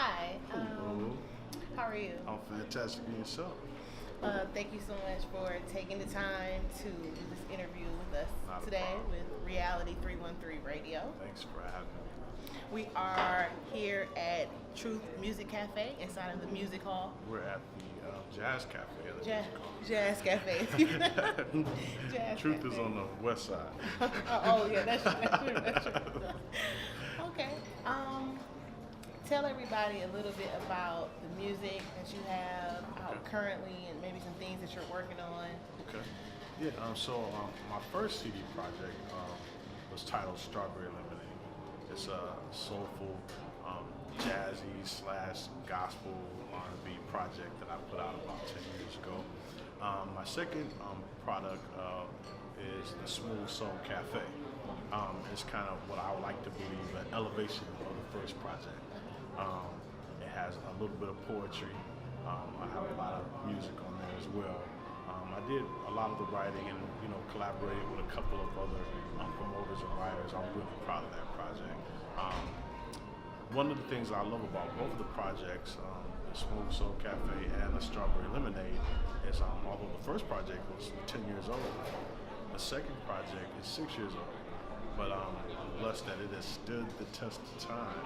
Hi. Hello. How are you? I'm fantastic in yourself. Thank you so much for taking the time to do this interview with us Not a today problem. with Reality 313 Radio. Thanks for having me. We are here at Truth Music Cafe inside of the Music Hall. We're at the Jazz Cafe. At the Jazz Cafe. Jazz Truth Cafe. is on the west side. Oh yeah, that's true. That's true. Okay. Tell everybody a little bit about the music that you have out currently, and maybe some things that you're working on. Okay. Yeah. My first CD project was titled Strawberry Lemonade. It's a soulful, jazzy / gospel R&B project that I put out about 10 years ago. My second product is the Smooth Soul Cafe. It's kind of what I would like to believe an elevation of the first project. It has a little bit of poetry. I have a lot of music on there as well. I did a lot of the writing and collaborated with a couple of other promoters and writers. I'm really proud of that project. One of the things I love about both of the projects, the Smooth Soul Cafe and the Strawberry Lemonade, is although the first project was 10 years old, the second project is 6 years old. But I'm blessed that it has stood the test of time.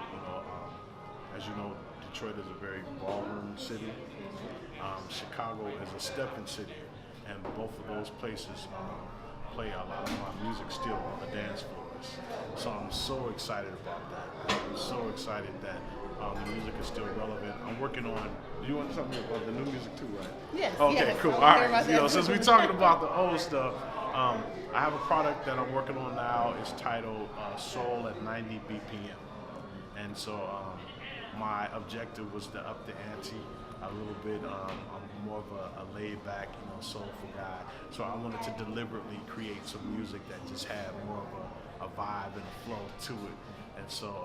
As you know, Detroit is a very ballroom city. Chicago is a stepping city, and both of those places play a lot of my music still on the dance floors. So I'm so excited about that. I'm so excited that the music is still relevant. I'm working on. Do you want to tell me about the new music too, right? Yes. Okay, yes. cool. All right. Since we're talking about the old stuff, I have a product that I'm working on now. It's titled Soul at 90 BPM, and so. My objective was to up the ante a little bit. I'm more of a laid-back, soulful guy. So I wanted to deliberately create some music that just had more of a vibe and a flow to it. And so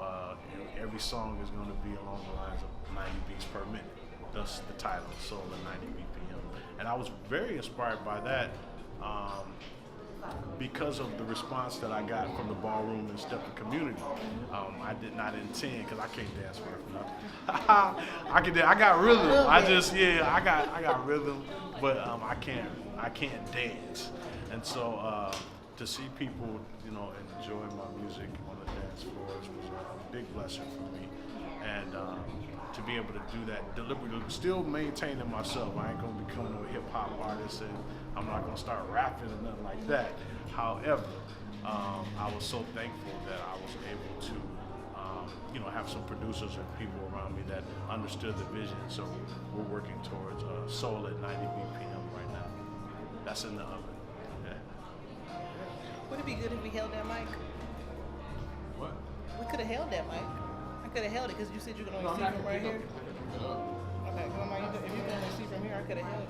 every song is going to be along the lines of 90 beats per minute. Thus the title, Soul at 90 BPM. And I was very inspired by that. Because of the response that I got from the ballroom and stepping community. I did not intend, because I can't dance for nothing. I got rhythm. I got rhythm, but I can't dance. And so to see people, enjoy my music on the dance floors was a big blessing for me. And to be able to do that deliberately, still maintaining myself. I ain't gonna become no hip hop artist, and I'm not gonna start rapping or nothing like that. However, I was so thankful that I was able to, have some producers and people around me that understood the vision. So we're working towards Soul at 90 BPM right now. That's in the oven. Yeah. Would it be good if we held that mic? What? We could have held that mic. I could have held it because you said you could only see from right here. Okay, if you can only see from here, I could have held it.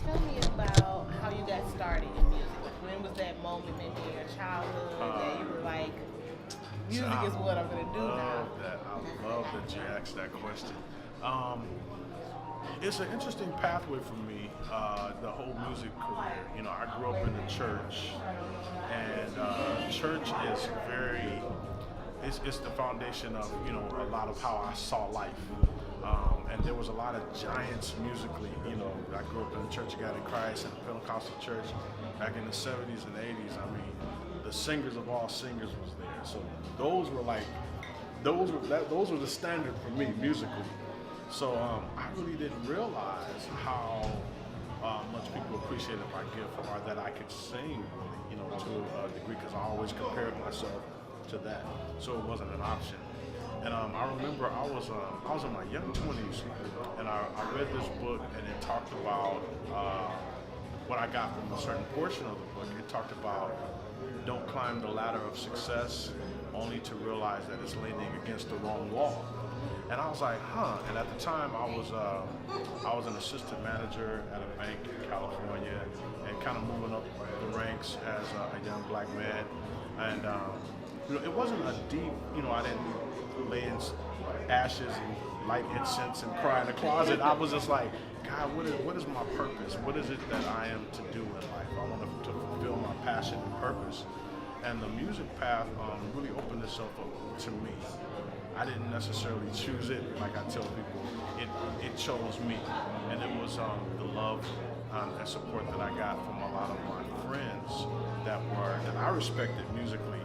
Tell me about how you got started in music. When was that moment maybe in your childhood that you were like, music is what I'm going to do now? I love that you asked that question. It's an interesting pathway for me, the whole music career. I grew up in the church, and church is it's the foundation of, a lot of how I saw life. And there was a lot of giants musically. I grew up in the Church of God in Christ and the Pentecostal church back in the 70s and 80s. I mean, the singers of all singers was there. So those were the standard for me musically. So I really didn't realize how much people appreciated my gift, or that I could sing, to a degree, because I always compared myself to that. So it wasn't an option. And I remember I was in my young 20s, and I read this book, and it talked about what I got from a certain portion of the book. It talked about don't climb the ladder of success only to realize that it's leaning against the wrong wall. And I was like, huh. And at the time, I was an assistant manager at a bank in California, and kind of moving up the ranks as a young black man. And it wasn't a deep, I didn't lay in ashes and light incense and cry in the closet. I was just like, God, God, what is my purpose? What is it that I am to do in life? I want to fulfill my passion and purpose. And the music path really opened itself up to me. I didn't necessarily choose it. Like I tell people, it chose me. And it was the love and support that I got from a lot of my friends that I respected musically,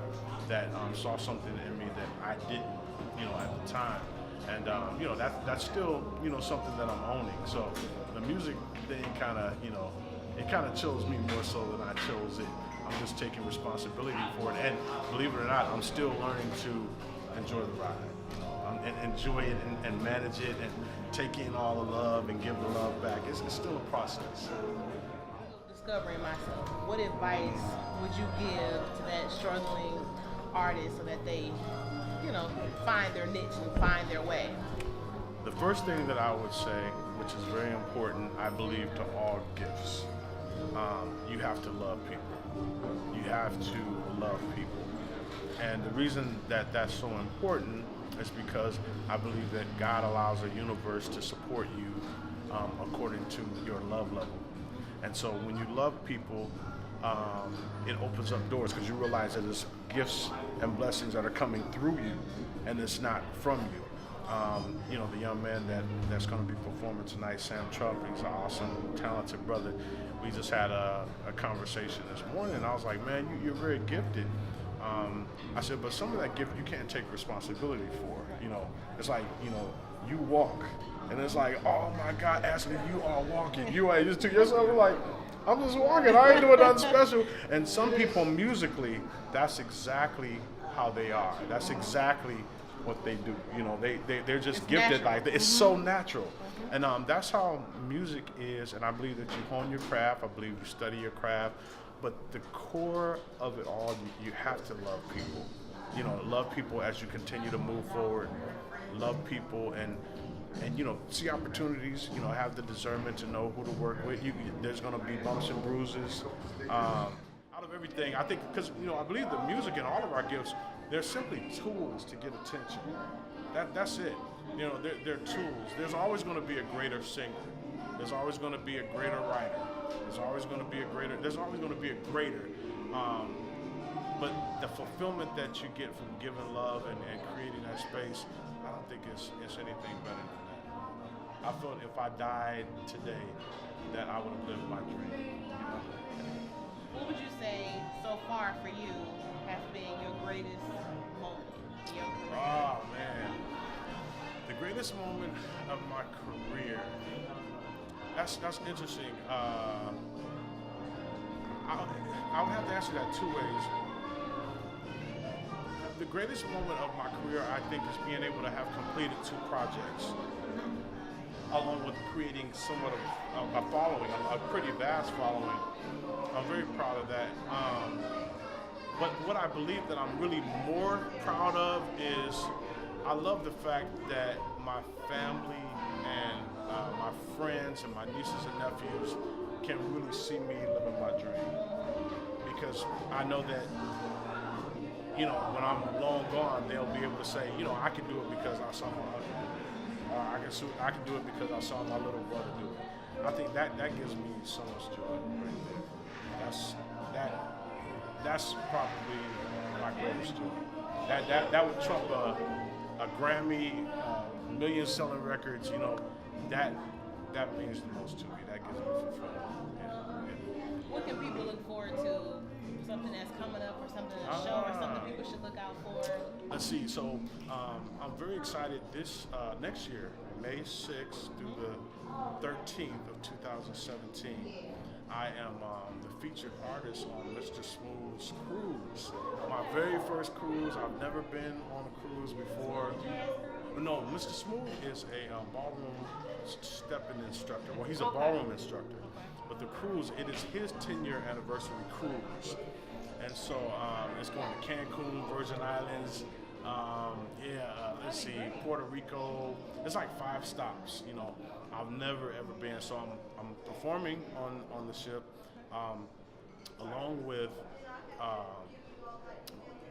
that saw something in me that I didn't, at the time. And that's still something that I'm owning. So the music thing kind of it kind of chose me more so than I chose it. I'm just taking responsibility for it, and believe it or not, I'm still learning to enjoy the ride, and enjoy it and manage it and take in all the love and give the love back. It's still a process. Discovering myself. What advice would you give to that struggling artist so that they find their niche and find their way? The first thing that I would say, which is very important, I believe, to all gifts, you have to love people. You have to love people. And the reason that that's so important is because I believe that God allows a universe to support you according to your love level. And so when you love people, it opens up doors because you realize that there's gifts and blessings that are coming through you, and it's not from you. The young man that's going to be performing tonight, Sam Trump, he's an awesome, talented brother. We just had a conversation this morning, and I was like, man, you're very gifted. I said, but some of that gift you can't take responsibility for. It's like, you walk, and it's like, oh my God, Ashlie, you are walking. You just took yourself like, I'm just walking. I ain't doing nothing special. And some people musically, that's exactly how they are. That's exactly what they do. They're just it's gifted natural. like that. It's so natural. And that's how music is. And I believe that you hone your craft. I believe you study your craft. But the core of it all, you have to love people. Love people as you continue to move forward. Love people and see opportunities, have the discernment to know who to work with. There's going to be bumps and bruises. Out of everything, I think, because, I believe the music and all of our gifts, they're simply tools to get attention. That's it. They're tools. There's always going to be a greater singer. There's always going to be a greater writer. There's always going to be a greater. But the fulfillment that you get from giving love and creating that space, I don't think it's anything better than that. I felt if I died today, that I would have lived my dream. What would you say so far for you has been your greatest moment in your career? Oh man, the greatest moment of my career. That's interesting. I would have to answer that two ways. The greatest moment of my career, I think, is being able to have completed 2 projects, along with creating somewhat of a following, a pretty vast following. I'm very proud of that. But what I believe that I'm really more proud of is I love the fact that my family and my friends and my nieces and nephews can really see me living my dream. Because I know that, when I'm long gone, they'll be able to say, I can do it because I saw my mother do it. Or I can do it because I saw my little brother do it. I think that gives me so much joy right there. That's probably my greatest joy. That would trump a Grammy, million-selling records. That means the most to me. That gives me fulfillment. Yeah. What can people look forward to? Something that's coming up, or something to show, or something people should look out for? Let's see. So I'm very excited. This next year, May 6th through the 13th of 2017, I am the featured artist on Mr. Smooth's cruise. My very first cruise. I've never been on a cruise before. No, Mr. Smooth is a ballroom stepping instructor. Well, he's a ballroom instructor. But the cruise, it is his 10-year anniversary cruise. And so it's going to Cancun, Virgin Islands, let's see, Puerto Rico. It's like 5 stops, I've never ever been. So I'm performing on the ship along with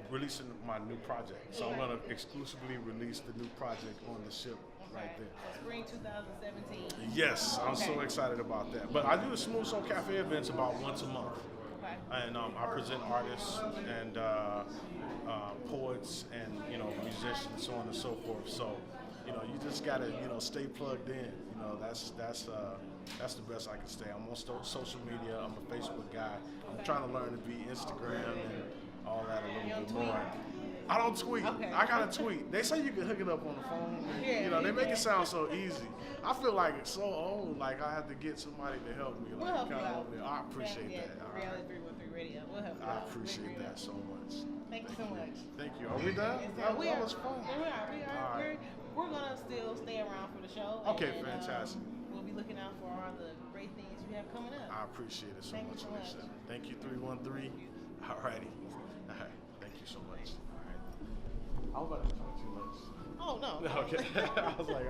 releasing my new project. So I'm going to exclusively release the new project on the ship right there. So spring 2017. Yes, I'm so Okay. excited about that. But I do the Smooth Soul Cafe events about once a month. Okay. And I present artists and poets and musicians, so on and so forth. So you just gotta stay plugged in. That's the best I can stay. I'm on social media. I'm a Facebook guy. I'm trying to learn to be Instagram and all that a little bit more. I don't tweet. Okay. I gotta tweet. They say you can hook it up on the phone. Yeah, They make yeah. it sound so easy. I feel like it's so old. Like I have to get somebody to help me. We'll Like, help you out. I appreciate Yeah, that. Reality 313 Radio. We'll help you I out. appreciate that so much. Thank you so much. Thank you. Are we done? Yes, sir. That We are. was fun. Yeah, we are. All right. We're gonna still stay around for the show. Okay, and, fantastic. We'll be looking out for all the great things you have coming up. I appreciate it so Thank you much, so much. Alicia. Thank you, 313. All righty. All right. Thank you so much. All right. I was about to talk too much. Oh no. Okay. I was like,